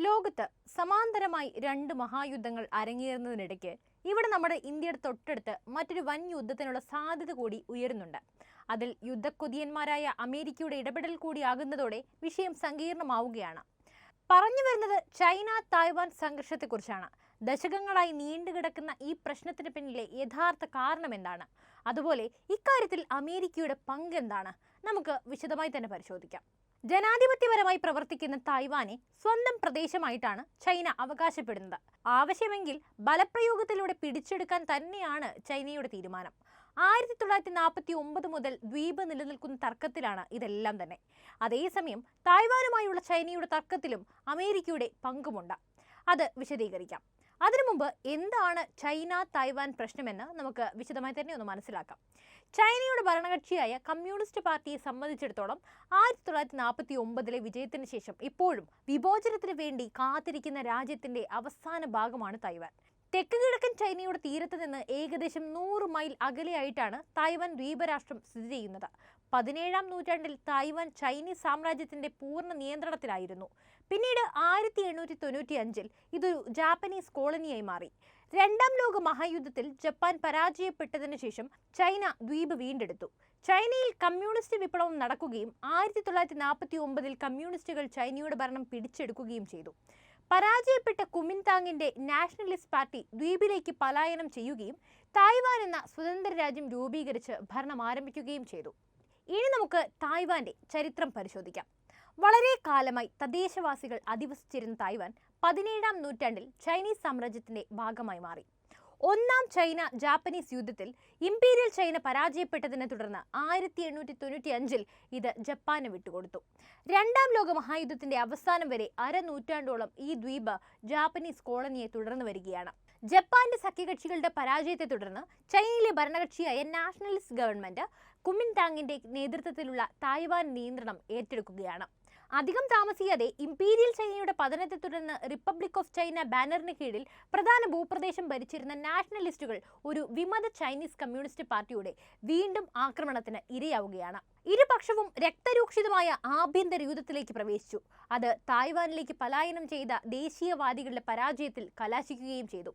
ലോകത്ത് സമാന്തരമായി രണ്ട് മഹായുദ്ധങ്ങൾ അരങ്ങേറുന്നതിനിടയ്ക്ക് ഇവിടെ നമ്മുടെ ഇന്ത്യയുടെ തൊട്ടടുത്ത് മറ്റൊരു വൻ യുദ്ധത്തിനുള്ള സാധ്യത കൂടി ഉയരുന്നുണ്ട്. അതിൽ യുദ്ധക്കൊതിയന്മാരായ അമേരിക്കയുടെ ഇടപെടൽ കൂടിയാകുന്നതോടെ വിഷയം സങ്കീർണമാവുകയാണ്. പറഞ്ഞു വരുന്നത് ചൈന തായ്വാൻ സംഘർഷത്തെക്കുറിച്ചാണ്. ദശകങ്ങളായി നീണ്ടുകിടക്കുന്ന ഈ പ്രശ്നത്തിന് പിന്നിലെ യഥാർത്ഥ കാരണം എന്താണ്? അതുപോലെ ഇക്കാര്യത്തിൽ അമേരിക്കയുടെ പങ്ക് എന്താണ്? നമുക്ക് വിശദമായി തന്നെ പരിശോധിക്കാം. ജനാധിപത്യപരമായി പ്രവർത്തിക്കുന്ന തായ്വാനെ സ്വന്തം പ്രദേശമായിട്ടാണ് ചൈന അവകാശപ്പെടുന്നത്. ആവശ്യമെങ്കിൽ ബലപ്രയോഗത്തിലൂടെ പിടിച്ചെടുക്കാൻ തന്നെയാണ് ചൈനയുടെ തീരുമാനം. 1949 മുതൽ ദ്വീപ് നിലനിൽക്കുന്ന തർക്കത്തിലാണ് ഇതെല്ലാം തന്നെ. അതേസമയം തായ്വാനുമായുള്ള ചൈനയുടെ തർക്കത്തിലും അമേരിക്കയുടെ പങ്കുമുണ്ട്. അത് വിശദീകരിക്കാം. അതിനു മുമ്പ് എന്താണ് ചൈന തായ്വാൻ പ്രശ്നമെന്ന് നമുക്ക് വിശദമായി തന്നെ ഒന്ന് മനസ്സിലാക്കാം. ചൈനയുടെ ഭരണകക്ഷിയായ കമ്മ്യൂണിസ്റ്റ് പാർട്ടിയെ സംബന്ധിച്ചിടത്തോളം 1949 വിജയത്തിന് ശേഷം ഇപ്പോഴും വിഭോജനത്തിന് വേണ്ടി കാത്തിരിക്കുന്ന രാജ്യത്തിന്റെ അവസാന ഭാഗമാണ് തായ്വാൻ. തെക്ക് കിഴക്കൻ ചൈനയുടെ തീരത്ത് നിന്ന് ഏകദേശം 100 മൈൽ അകലെയായിട്ടാണ് തായ്വാൻ ദ്വീപരാഷ്ട്രം സ്ഥിതി ചെയ്യുന്നത്. 17-ാം നൂറ്റാണ്ടിൽ തായ്വാൻ ചൈനീസ് സാമ്രാജ്യത്തിന്റെ പൂർണ്ണ നിയന്ത്രണത്തിലായിരുന്നു. പിന്നീട് 1895 ഇതൊരു ജാപ്പനീസ് കോളനിയായി മാറി. രണ്ടാം ലോക മഹായുദ്ധത്തിൽ ജപ്പാൻ പരാജയപ്പെട്ടതിനു ശേഷം ചൈന ദ്വീപ് വീണ്ടെടുത്തു. ചൈനയിൽ കമ്മ്യൂണിസ്റ്റ് വിപ്ലവം നടക്കുകയും 1949 കമ്മ്യൂണിസ്റ്റുകൾ ചൈനയുടെ ഭരണം പിടിച്ചെടുക്കുകയും ചെയ്തു. പരാജയപ്പെട്ട കുമിൻതാങ്ങിന്റെ നാഷണലിസ്റ്റ് പാർട്ടി ദ്വീപിലേക്ക് പലായനം ചെയ്യുകയും തായ്വാൻ എന്ന സ്വതന്ത്ര രാജ്യം രൂപീകരിച്ച് ഭരണം ആരംഭിക്കുകയും ചെയ്തു. ഇനി നമുക്ക് തായ്വാന്റെ ചരിത്രം പരിശോധിക്കാം. വളരെ കാലമായി തദ്ദേശവാസികൾ അധിവസിച്ചിരുന്ന തായ്വാൻ 17-ാം നൂറ്റാണ്ടിൽ ചൈനീസ് സാമ്രാജ്യത്തിന്റെ ഭാഗമായി മാറി. ഒന്നാം ചൈന ജാപ്പനീസ് യുദ്ധത്തിൽ ഇംപീരിയൽ ചൈന പരാജയപ്പെട്ടതിനെ തുടർന്ന് 1895 ഇത് ജപ്പാന് വിട്ടുകൊടുത്തു. രണ്ടാം ലോക മഹായുദ്ധത്തിന്റെ അവസാനം വരെ അരനൂറ്റാണ്ടോളം ഈ ദ്വീപ് ജാപ്പനീസ് കോളനിയെ തുടർന്നു വരികയാണ്. ജപ്പാന്റെ സഖ്യകക്ഷികളുടെ പരാജയത്തെ തുടർന്ന് ചൈനയിലെ ഭരണകക്ഷിയായ നാഷണലിസ്റ്റ് ഗവൺമെന്റ് കുമിൻതാങ്ങിന്റെ നേതൃത്വത്തിലുള്ള തായ്വാൻ നിയന്ത്രണം ഏറ്റെടുക്കുകയാണ്. അധികം താമസിയാതെ ഇംപീരിയൽ ചൈനയുടെ പതനത്തെ തുടർന്ന് റിപ്പബ്ലിക് ഓഫ് ചൈന ബാനറിന് കീഴിൽ പ്രധാന ഭൂപ്രദേശം ഭരിച്ചിരുന്ന നാഷണലിസ്റ്റുകൾ ഒരു വിമത ചൈനീസ് കമ്മ്യൂണിസ്റ്റ് പാർട്ടിയുടെ വീണ്ടും ആക്രമണത്തിന് ഇരയാവുകയാണ്. ഇരുപക്ഷവും രക്തരൂക്ഷിതമായ ആഭ്യന്തര യുദ്ധത്തിലേക്ക് പ്രവേശിച്ചു. അത് തായ്വാനിലേക്ക് പലായനം ചെയ്ത ദേശീയവാദികളുടെ പരാജയത്തിൽ കലാശിക്കുകയും ചെയ്തു.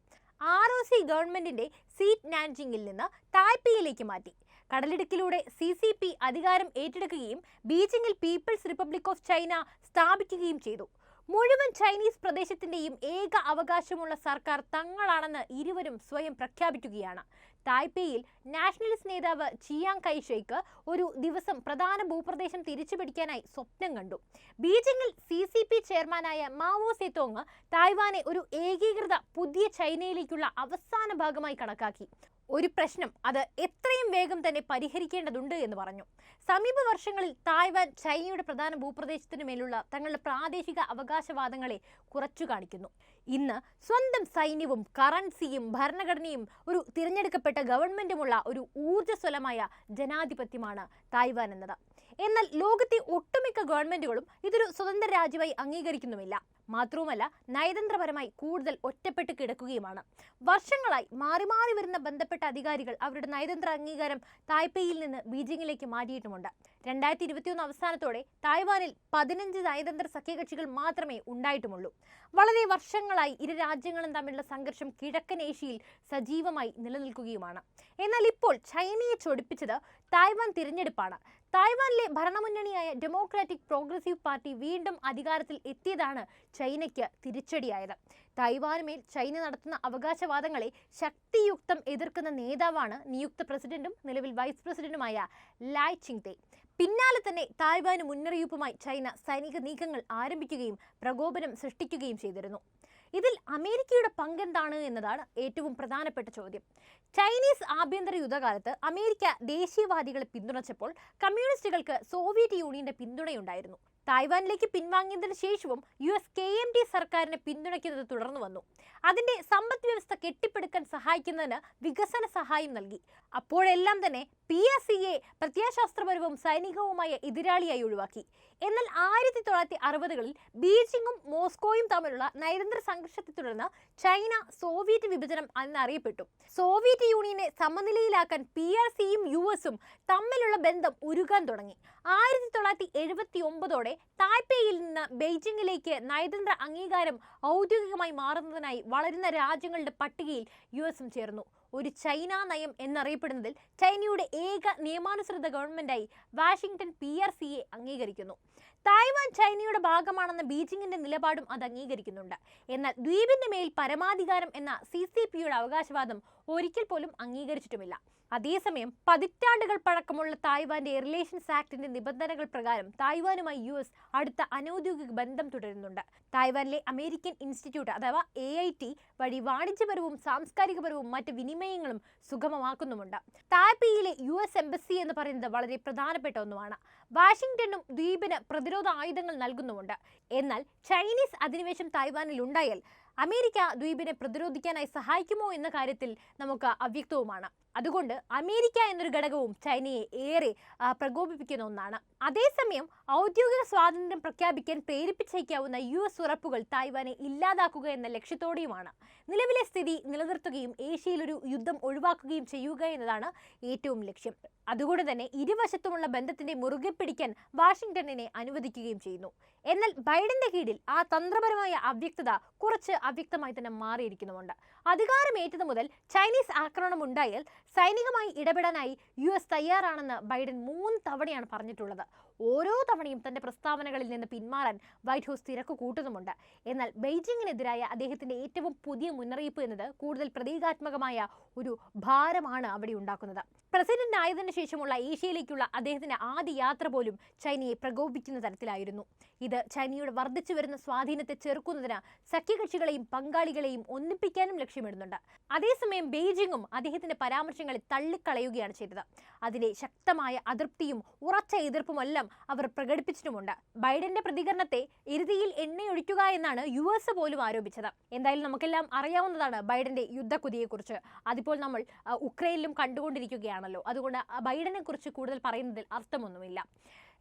ROC ഗവൺമെന്റിന്റെ സീറ്റ് നാൻജിങ്ങിൽ നിന്ന് തായ്പേയിലേക്ക് മാറ്റി. കടലിടുക്കിലൂടെ CCP അധികാരം ഏറ്റെടുക്കുകയും ബീജിംഗിൽ പീപ്പിൾസ് റിപ്പബ്ലിക് ഓഫ് ചൈന സ്ഥാപിക്കുകയും ചെയ്തു. മുഴുവൻ ചൈനീസ് പ്രദേശത്തിന്റെയും ഏക അവകാശമുള്ള സർക്കാർ തങ്ങളാണെന്ന് ഇരുവരും സ്വയം പ്രഖ്യാപിക്കുകയാണ്. തായ്പേയിൽ നാഷണലിസ്റ്റ് നേതാവ് ചിയാങ് കൈ ഷെയ്ക്ക് ഒരു ദിവസം പ്രധാന ഭൂപ്രദേശം തിരിച്ചുപിടിക്കാനായി സ്വപ്നം കണ്ടു. ബീജിംഗിൽ CCP ചെയർമാനായ മാവോ സേതോങ് തായ്വാനെ ഒരു ഏകീകൃത പുതിയ ചൈനയിലേക്കുള്ള അവസാന ഭാഗമായി കണക്കാക്കി. ഒരു പ്രശ്നം അത് എത്രയും വേഗം തന്നെ പരിഹരിക്കേണ്ടതുണ്ട് എന്ന് പറഞ്ഞു. സമീപ വർഷങ്ങളിൽ തായ്വാൻ ചൈനയുടെ പ്രധാന ഭൂപ്രദേശത്തിനു മേലുള്ള തങ്ങളുടെ പ്രാദേശിക അവകാശവാദങ്ങളെ കുറച്ചു കാണിക്കുന്നു. ഇന്ന് സ്വന്തം സൈന്യവും കറൻസിയും ഭരണഘടനയും ഒരു തിരഞ്ഞെടുക്കപ്പെട്ട ഗവൺമെന്റുമുള്ള ഒരു ഊർജ്ജസ്വലമായ ജനാധിപത്യമാണ് തായ്വാൻ എന്നത്. എന്നാൽ ലോകത്തെ ഒട്ടുമിക്ക ഗവൺമെന്റുകളും ഇതൊരു സ്വതന്ത്ര രാജ്യമായി അംഗീകരിക്കുന്നുമില്ല. മാത്രവുമല്ല, നയതന്ത്രപരമായി കൂടുതൽ ഒറ്റപ്പെട്ട് കിടക്കുകയുമാണ്. വർഷങ്ങളായി മാറി മാറി വരുന്ന ബന്ധപ്പെട്ട അധികാരികൾ അവരുടെ നയതന്ത്ര അംഗീകാരം തായ്പേയിൽ നിന്ന് ബീജിംഗിലേക്ക് മാറ്റിയിട്ടുമുണ്ട്. 2021 അവസാനത്തോടെ തായ്വാനിൽ 15 നയതന്ത്ര സഖ്യകക്ഷികൾ മാത്രമേ ഉണ്ടായിട്ടുമുള്ളൂ. വളരെ വർഷങ്ങളായി ഇരു രാജ്യങ്ങളും തമ്മിലുള്ള സംഘർഷം കിഴക്കൻ ഏഷ്യയിൽ സജീവമായി നിലനിൽക്കുകയുമാണ്. എന്നാൽ ഇപ്പോൾ ചൈനയെ ചൊടിപ്പിച്ചത് തായ്വാൻ തിരഞ്ഞെടുപ്പാണ്. തായ്വാനിലെ ഭരണമുന്നണിയായ ഡെമോക്രാറ്റിക് പ്രോഗ്രസീവ് പാർട്ടി വീണ്ടും അധികാരത്തിൽ എത്തിയതാണ് ചൈനയ്ക്ക് തിരിച്ചടിയായത്. തായ്വാനുമേൽ ചൈന നടത്തുന്ന അവകാശവാദങ്ങളെ ശക്തിയുക്തം എതിർക്കുന്ന നേതാവാണ് നിയുക്ത പ്രസിഡന്റും നിലവിൽ വൈസ് പ്രസിഡന്റുമായ ലായ് ചിങ്തെ. പിന്നാലെ തന്നെ തായ്വാന് മുന്നറിയിപ്പുമായി ചൈന സൈനിക നീക്കങ്ങൾ ആരംഭിക്കുകയും പ്രകോപനം സൃഷ്ടിക്കുകയും ചെയ്തിരുന്നു. ഇതിൽ അമേരിക്കയുടെ പങ്കെന്താണ് എന്നതാണ് ഏറ്റവും പ്രധാനപ്പെട്ട ചോദ്യം. ചൈനീസ് ആഭ്യന്തര യുദ്ധകാലത്ത് അമേരിക്ക ദേശീയവാദികളെ പിന്തുണച്ചപ്പോൾ കമ്മ്യൂണിസ്റ്റുകൾക്ക് സോവിയറ്റ് യൂണിയന്റെ പിന്തുണയുണ്ടായിരുന്നു. തായ്വാനിലേക്ക് പിൻവാങ്ങിയതിനു ശേഷവും US KMT സർക്കാരിനെ പിന്തുണയ്ക്കുന്നത് തുടർന്നു വന്നു. അതിന്റെ സമ്പദ് വ്യവസ്ഥ കെട്ടിപ്പടുക്കാൻ സഹായിക്കുന്നതിന് വികസന സഹായം നൽകി. അപ്പോഴെല്ലാം തന്നെ PRCയെ പ്രത്യയശാസ്ത്രപരവും സൈനികവുമായ എതിരാളിയായി ഒഴിവാക്കി. എന്നാൽ 1960കളിൽ ബീജിംഗും മോസ്കോയും തമ്മിലുള്ള നയതന്ത്ര സംഘർഷത്തെ തുടർന്ന് ചൈന സോവിയറ്റ് വിഭജനം എന്നറിയപ്പെട്ടു. സോവിയറ്റ് യൂണിയനെ സമനിലയിലാക്കാൻ PRCയും US തമ്മിലുള്ള ബന്ധം ഉരുകാൻ തുടങ്ങി. 1979 തായ്പേയിൽ നിന്ന് ബെയ്ജിംഗിലേക്ക് നയതന്ത്ര അംഗീകാരം ഔദ്യോഗികമായി മാറുന്നതിനായി വളരുന്ന രാജ്യങ്ങളുടെ പട്ടികയിൽ യുഎസും ചേർന്നു. ഒരു ചൈന നയം എന്നറിയപ്പെടുന്നതിൽ ചൈനയുടെ ഏക നിയമാനുസൃത ഗവൺമെന്റായി വാഷിംഗ്ടൺ PRCയെ അംഗീകരിക്കുന്നു. തായ്വാൻ ചൈനയുടെ ഭാഗമാണെന്ന ബീജിംഗിന്റെ നിലപാടും അത് അംഗീകരിക്കുന്നുണ്ട്. എന്നാൽ ദ്വീപിന്റെ മേൽ പരമാധികാരം എന്ന CCPയുടെ അവകാശവാദം ഒരിക്കൽ പോലും അംഗീകരിച്ചിട്ടുമില്ല. അതേസമയം പതിറ്റാണ്ടുകൾ പഴക്കമുള്ള തായ്വാന്റെ റിലേഷൻസ് ആക്ടിന്റെ നിബന്ധനകൾ പ്രകാരം തായ്വാനുമായി US അടുത്ത അനൗദ്യോഗിക ബന്ധം തുടരുന്നുണ്ട്. തായ്വാനിലെ അമേരിക്കൻ ഇൻസ്റ്റിറ്റ്യൂട്ട് അഥവാ AIT വഴി വാണിജ്യപരവും സാംസ്കാരികപരവും മറ്റ് വിനിമയങ്ങളും സുഗമമാക്കുന്നുമുണ്ട്. തായ്പേയിലെ US എംബസി എന്ന് പറയുന്നത് വളരെ പ്രധാനപ്പെട്ട ഒന്നുമാണ്. വാഷിംഗ്ടണും ദ്വീപിന് പ്രതിരോധ ആയുധങ്ങൾ നൽകുന്നുമുണ്ട്. എന്നാൽ ചൈനീസ് അധിനിവേശം തായ്വാനിൽ ഉണ്ടായാൽ അമേരിക്ക ദ്വീപിനെ പ്രതിരോധിക്കാനായി സഹായിക്കുമോ എന്ന കാര്യത്തിൽ നമുക്ക് അവ്യക്തവുമാണ്. അതുകൊണ്ട് അമേരിക്ക എന്നൊരു ഘടകവും ചൈനയെ ഏറെ പ്രകോപിപ്പിക്കുന്ന ഒന്നാണ്. അതേസമയം ഔദ്യോഗിക സ്വാതന്ത്ര്യം പ്രഖ്യാപിക്കാൻ പ്രേരിപ്പിച്ചേക്കാവുന്ന US ഉറപ്പുകൾ തായ്വാനെ ഇല്ലാതാക്കുക എന്ന ലക്ഷ്യത്തോടെയുമാണ്. നിലവിലെ സ്ഥിതി നിലനിർത്തുകയും ഏഷ്യയിൽ ഒരു യുദ്ധം ഒഴിവാക്കുകയും ചെയ്യുക എന്നതാണ് ഏറ്റവും ലക്ഷ്യം. അതുകൊണ്ട് തന്നെ ഇരുവശത്തുമുള്ള ബന്ധത്തിന്റെ മുറുകെ പിടിക്കാൻ വാഷിംഗ്ടണിനെ അനുവദിക്കുകയും ചെയ്യുന്നു. എന്നാൽ ബൈഡന്റെ കീഴിൽ ആ തന്ത്രപരമായ അവ്യക്തത കുറച്ച് അവ്യക്തമായി തന്നെ മാറിയിരിക്കുന്നുമുണ്ട്. അധികാരമേറ്റത് മുതൽ ചൈനീസ് ആക്രമണം ഉണ്ടായാൽ സൈനികമായി ഇടപെടാനായി US തയ്യാറാണെന്ന് ബൈഡൻ 3 തവണയാണ് പറഞ്ഞിട്ടുള്ളത്. ഓരോ തവണയും തന്റെ പ്രസ്താവനകളിൽ നിന്ന് പിന്മാറാൻ വൈറ്റ് ഹൗസ് തിരക്ക് കൂട്ടുന്നുമുണ്ട്. എന്നാൽ ബെയ്ജിങ്ങിനെതിരായ അദ്ദേഹത്തിന്റെ ഏറ്റവും പുതിയ മുന്നറിയിപ്പ് എന്നത് കൂടുതൽ പ്രതീകാത്മകമായ ഒരു ഭാരമാണ് അവിടെ ഉണ്ടാക്കുന്നത്. പ്രസിഡന്റ് ആയതിനു ശേഷമുള്ള ഏഷ്യയിലേക്കുള്ള അദ്ദേഹത്തിന്റെ ആദ്യ യാത്ര പോലും ചൈനയെ പ്രകോപിക്കുന്ന തരത്തിലായിരുന്നു. ഇത് ചൈനയുടെ വർദ്ധിച്ചു വരുന്ന സ്വാധീനത്തെ ചെറുക്കുന്നതിന് സഖ്യകക്ഷികളെയും പങ്കാളികളെയും ഒന്നിപ്പിക്കാനും ലക്ഷ്യമിടുന്നുണ്ട്. അതേസമയം ബെയ്ജിങ്ങും അദ്ദേഹത്തിന്റെ പരാമർശങ്ങളെ തള്ളിക്കളയുകയാണ് ചെയ്തത്. അതിലെ ശക്തമായ അതൃപ്തിയും ഉറച്ച എതിർപ്പുമെല്ലാം അവർ പ്രകടിപ്പിച്ചിട്ടുമുണ്ട്. ബൈഡന്റെ പ്രതികരണത്തെ ഇറുതിയിൽ എണ്ണയൊഴിക്കുക എന്നാണ് US പോലും ആരോപിച്ചത്. എന്തായാലും നമുക്കെല്ലാം അറിയാവുന്നതാണ് ബൈഡന്റെ യുദ്ധക്കുതിയെക്കുറിച്ച്. അതിപ്പോൾ നമ്മൾ ഉക്രൈനിലും കണ്ടുകൊണ്ടിരിക്കുകയാണല്ലോ. അതുകൊണ്ട് ബൈഡനെ കുറിച്ച് കൂടുതൽ പറയുന്നതിൽ അർത്ഥമൊന്നുമില്ല.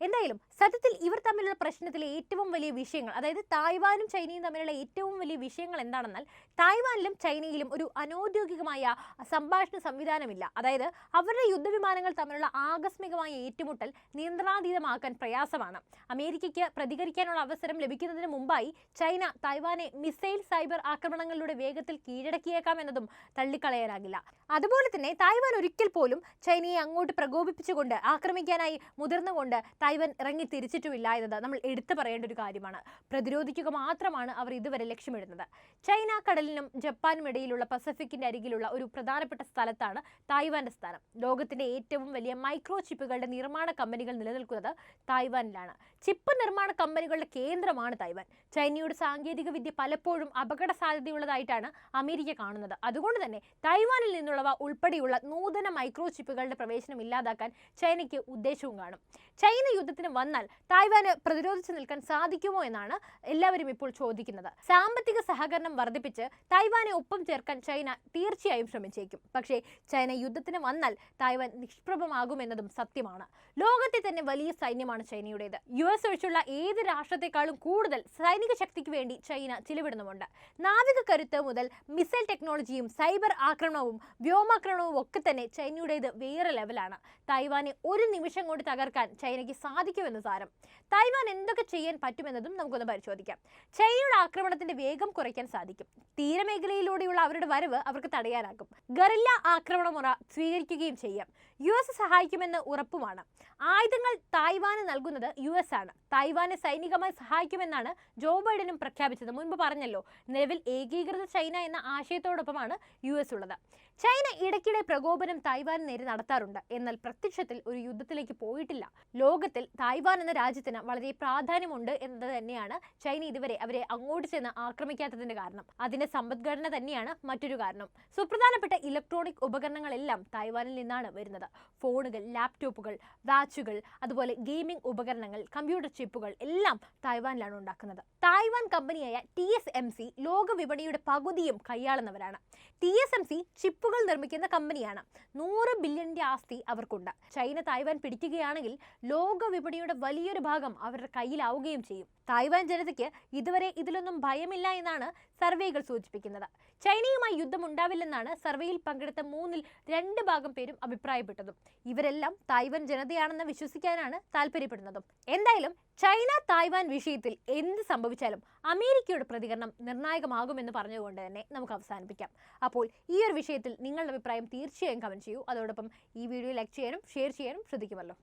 എന്തായാലും സത്യത്തിൽ ഇവർ തമ്മിലുള്ള പ്രശ്നത്തിലെ ഏറ്റവും വലിയ വിഷയങ്ങൾ, അതായത് തായ്വാനും ചൈനയും തമ്മിലുള്ള ഏറ്റവും വലിയ വിഷയങ്ങൾ എന്താണെന്നാൽ തായ്വാനിലും ചൈനയിലും ഒരു അനൗദ്യോഗികമായ സംഭാഷണ സംവിധാനമില്ല. അതായത് അവരുടെ യുദ്ധവിമാനങ്ങൾ തമ്മിലുള്ള ആകസ്മികമായ ഏറ്റുമുട്ടൽ നിയന്ത്രണാതീതമാക്കാൻ പ്രയാസമാണ്. അമേരിക്കയ്ക്ക് പ്രതികരിക്കാനുള്ള അവസരം ലഭിക്കുന്നതിന് മുമ്പായി ചൈന തായ്വാനെ മിസൈൽ സൈബർ ആക്രമണങ്ങളിലൂടെ വേഗത്തിൽ കീഴടക്കിയേക്കാം എന്നതും തള്ളിക്കളയാനാകില്ല. അതുപോലെ തന്നെ തായ്വാൻ ഒരിക്കൽ പോലും ചൈനയെ അങ്ങോട്ട് പ്രകോപിപ്പിച്ചുകൊണ്ട് ആക്രമിക്കാനായി മുതിർന്നുകൊണ്ട് തായ്വാൻ ഇറങ്ങി തിരിച്ചിട്ടുമില്ല എന്നത് നമ്മൾ എടുത്തു പറയേണ്ട ഒരു കാര്യമാണ്. പ്രതിരോധിക്കുക മാത്രമാണ് അവർ ഇതുവരെ ലക്ഷ്യമിടുന്നത്. ചൈന കടലിനും ജപ്പാനും ഇടയിലുള്ള പസഫിക്കിന്റെ അരികിലുള്ള ഒരു പ്രധാനപ്പെട്ട സ്ഥലത്താണ് തായ്വാന്റെ സ്ഥാനം. ലോകത്തിന്റെ ഏറ്റവും വലിയ മൈക്രോ ചിപ്പുകളുടെ നിർമ്മാണ കമ്പനികൾ നിലനിൽക്കുന്നത് തായ്വാനിലാണ്. ചിപ്പ് നിർമ്മാണ കമ്പനികളുടെ കേന്ദ്രമാണ് തായ്വാൻ. ചൈനയുടെ സാങ്കേതിക വിദ്യ പലപ്പോഴും അപകട സാധ്യതയുള്ളതായിട്ടാണ് അമേരിക്ക കാണുന്നത്. അതുകൊണ്ട് തന്നെ തായ്വാനിൽ നിന്നുള്ളവ ഉൾപ്പെടെയുള്ള നൂതന മൈക്രോ ചിപ്പുകളുടെ പ്രവേശനം ഇല്ലാതാക്കാൻ ചൈനയ്ക്ക് ഉദ്ദേശവും കാണും. ചൈന യുദ്ധത്തിന് വന്നാൽ തായ്വാന് പ്രതിരോധിച്ചു നിൽക്കാൻ സാധിക്കുമോ എന്നാണ് എല്ലാവരും ഇപ്പോൾ ചോദിക്കുന്നത്. സാമ്പത്തിക സഹകരണം വർദ്ധിപ്പിച്ച് തായ്വാനെ ഒപ്പം ചേർക്കാൻ ചൈന തീർച്ചയായും ശ്രമിച്ചേക്കും. പക്ഷേ ചൈന യുദ്ധത്തിന് വന്നാൽ തായ്വാൻ നിഷ്പ്രഭമാകുമെന്നതും സത്യമാണ്. ലോകത്തെ തന്നെ വലിയ സൈന്യമാണ് ചൈനയുടേത്. US ഒഴിച്ചുള്ള ഏത് രാഷ്ട്രത്തെക്കാളും കൂടുതൽ സൈനിക ശക്തിക്ക് വേണ്ടി ചൈന ചിലവിടുന്നുമുണ്ട്. നാവിക കരുത്ത് മുതൽ മിസൈൽ ടെക്നോളജിയും സൈബർ ആക്രമണവും വ്യോമാക്രമണവും ഒക്കെ തന്നെ ചൈനയുടേത് വേറെ ലെവലാണ്. തായ്വാനെ ഒരു നിമിഷം കൊണ്ട് തകർക്കാൻ ചൈനയ്ക്ക് സാധിക്കുമെന്ന് സാരം. തായ്വാൻ എന്തൊക്കെ ചെയ്യാൻ പറ്റുമെന്നതും നമുക്കൊന്ന് പരിശോധിക്കാം. ചൈനയുടെ ആക്രമണത്തിന്റെ വേഗം കുറയ്ക്കാൻ സാധിക്കും. തീരമേഖലയിലൂടെയുള്ള അവരുടെ വരവ് അവർക്ക് തടയാനാകും. ഗറില്ല ആക്രമണമുറ സ്വീകരിക്കുകയും ചെയ്യാം. US സഹായിക്കുമെന്ന് ഉറപ്പുമാണ്. ആയുധങ്ങൾ തായ്വാന് നൽകുന്നത് US ആണ്. തായ്വാനെ സൈനികമായി സഹായിക്കുമെന്നാണ് ജോ ബൈഡനും പ്രഖ്യാപിച്ചത്. മുൻപ് പറഞ്ഞല്ലോ, നിലവിൽ ഏകീകൃത ചൈന എന്ന ആശയത്തോടൊപ്പമാണ് US ഉള്ളത്. ചൈന ഇടയ്ക്കിടെ പ്രകോപനം തായ്വാന് നേരെ നടത്താറുണ്ട്. എന്നാൽ പ്രത്യക്ഷത്തിൽ ഒരു യുദ്ധത്തിലേക്ക് പോയിട്ടില്ല. ലോകത്തിൽ തായ്വാൻ എന്ന രാജ്യത്തിന് വളരെ പ്രാധാന്യമുണ്ട് എന്നത് തന്നെയാണ് ചൈന ഇതുവരെ അവരെ അങ്ങോട്ട് ചെന്ന് ആക്രമിക്കാത്തതിന്റെ കാരണം. അതിന്റെ സമ്പദ്ഘടന തന്നെയാണ് മറ്റൊരു കാരണം. സുപ്രധാനപ്പെട്ട ഇലക്ട്രോണിക് ഉപകരണങ്ങളെല്ലാം തായ്വാനിൽ നിന്നാണ് വരുന്നത്. ഫോണുകൾ, ലാപ്ടോപ്പുകൾ, വാച്ചുകൾ, അതുപോലെ ഗെയിമിംഗ് ഉപകരണങ്ങൾ, കമ്പ്യൂട്ടർ ചിപ്പുകൾ എല്ലാം തായ്വാനിലാണ് ഉണ്ടാക്കുന്നത്. തായ്വാൻ കമ്പനിയായ TSMC ലോക വിപണിയുടെ പകുതിയും കൈയാളുന്നവരാണ്. TSMC ചിപ്പുകൾ നിർമ്മിക്കുന്ന കമ്പനിയാണ്. 100 ബില്യണിന്റെ ആസ്തി അവർക്കുണ്ട്. ചൈന തായ്വാൻ പിടിക്കുകയാണെങ്കിൽ ലോക വിപണിയുടെ വലിയൊരു ഭാഗം അവരുടെ കയ്യിലാവുകയും ചെയ്യും. തായ്വാൻ ജനതയ്ക്ക് ഇതുവരെ ഇതിലൊന്നും ഭയമില്ല എന്നാണ് സർവേകൾ സൂചിപ്പിക്കുന്നത്. ചൈനയുമായി യുദ്ധം ഉണ്ടാവില്ലെന്നാണ് സർവേയിൽ പങ്കെടുത്ത 3-ൽ 2 ഭാഗം പേരും അഭിപ്രായപ്പെട്ടതും. ഇവരെല്ലാം തായ്വാൻ ജനതയാണെന്ന് വിശ്വസിക്കാനാണ് താല്പര്യപ്പെടുന്നതും. എന്തായാലും ചൈന തായ്വാൻ വിഷയത്തിൽ എന്ത് സംഭവിച്ചാലും അമേരിക്കയുടെ പ്രതികരണം നിർണായകമാകുമെന്ന് പറഞ്ഞുകൊണ്ട് തന്നെ നമുക്ക് അവസാനിപ്പിക്കാം. അപ്പോൾ ഈ ഒരു വിഷയത്തിൽ നിങ്ങളുടെ അഭിപ്രായം തീർച്ചയായും കമന്റ് ചെയ്യൂ. അതോടൊപ്പം ഈ വീഡിയോ ലൈക്ക് ചെയ്യാനും ഷെയർ ചെയ്യാനും ശ്രദ്ധിക്കുമല്ലോ.